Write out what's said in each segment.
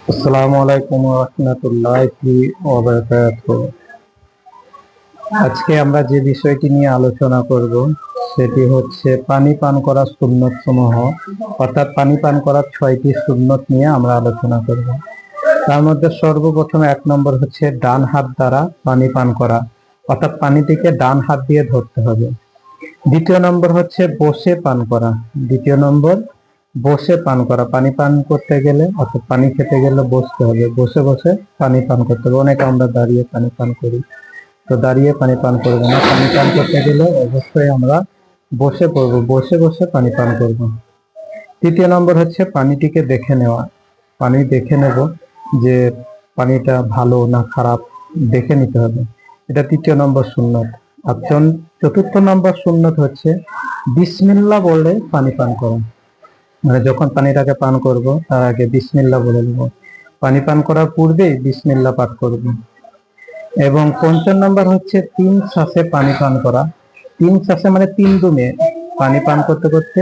আসসালামু আলাইকুম ওয়া রাহমাতুল্লাহি ওয়া বারাকাতুহু। আজকে আমরা যে বিষয়টি নিয়ে আলোচনা করব সেটি হচ্ছে পানি পান করার সুন্নত সমূহ, অর্থাৎ পানি পান করার 6টি সুন্নত নিয়ে আমরা আলোচনা করব। তার মধ্যে সর্বপ্রথম 1 নম্বর হচ্ছে ডান হাত দ্বারা পানি পান করা, অর্থাৎ পানিটিকে ডান হাত দিয়ে ধরতে হবে। দ্বিতীয় নম্বর হচ্ছে বসে পান করা। দ্বিতীয় নম্বর বসে পান করা। পানি পান করতে গেলে অর্থাৎ পানি খেতে গেলে বসতে হবে, বসে বসে পানি পান করতে হবে। অনেকে আমরা দাঁড়িয়ে পানি পান করি, তো দাঁড়িয়ে পানি পান করবো না। পানি পান করতে গেলে অবশ্যই আমরা বসে পড়বো, বসে বসে পানি পান করব। তৃতীয় নম্বর হচ্ছে পানিটিকে দেখে নেওয়া। পানি দেখে নেব যে পানিটা ভালো না খারাপ, দেখে নিতে হবে। এটা তৃতীয় নম্বর সুন্নত। আর চতুর্থ নম্বর সুন্নত হচ্ছে বিসমিল্লাহ বলে পানি পান করা। মানে যখন পানিটাকে পান করব তার আগে বিসমিল্লাহ বলে নেব। পানি পান করার পূর্বেই বিসমিল্লাহ পাঠ করব। এবং পঞ্চম নম্বর হচ্ছে 3 শ্বাসে পানি পান করা। 3 শ্বাসে মানে 3 দমে পানি পান করতে করতে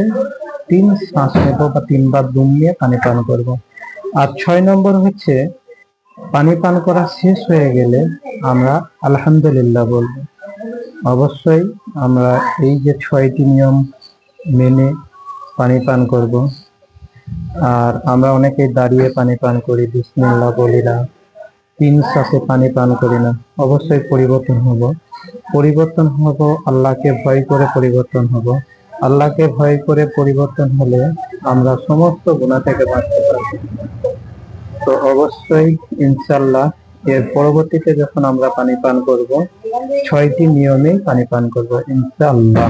3 শ্বাস নেব বা 3 বার দম নিয়ে পানি পান করব। আর 6 নম্বর হচ্ছে পানি পান করা শেষ হয়ে গেলে আমরা আলহামদুলিল্লাহ বলবো। অবশ্যই আমরা এই যে 6টি নিয়ম মেনে পানি পান করব। আর আমরা অনেকেই দাঁড়িয়ে পানি পান করি, বিসমিল্লাহ বলি না, 3 শ্বাসে পানি পান করি না। অবশ্যই পরিবর্তন হব, আল্লাহকে ভয় করে পরিবর্তন হব। আল্লাহকে ভয় করে পরিবর্তন হলে আমরা সমস্ত গুনাহ থেকে বাঁচতে পারব। তো অবশ্যই ইনশাআল্লাহ এর পরবর্তীতে যখন আমরা পানি পান করব 6টি নিয়মেই পানি পান করব ইনশাআল্লাহ।